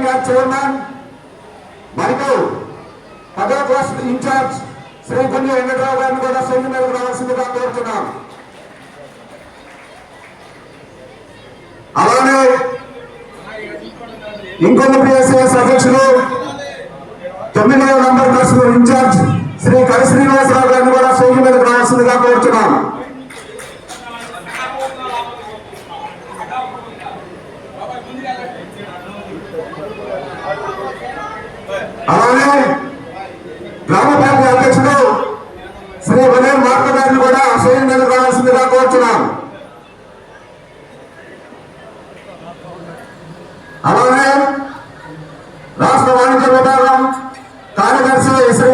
Class chairman మరియు 10వ class incharge Shri గుంజ Venkatarao గారిని కూడా స్టేజ్ మీదకు రావాల్సిందిగా కోరుతున్నాం. అలానే ఇంకొన్ని పిఎస్ఎస్ అధ్యక్షులు 9వ నంబర్ క్లాస్ ఇన్ఛార్జ్ శ్రీ కరి శ్రీనివాసరావు గారిని కూడా స్టేజ్ మీదకు రావాల్సిందిగా కోరుతున్నాం. అలానే గ్రామ పార్టీ అధ్యక్షుడు శ్రీ వినయ్ మార్గ గారిని కూడా స్టేజ్ మీదకు రావాల్సిందిగా కోరుతున్నాం.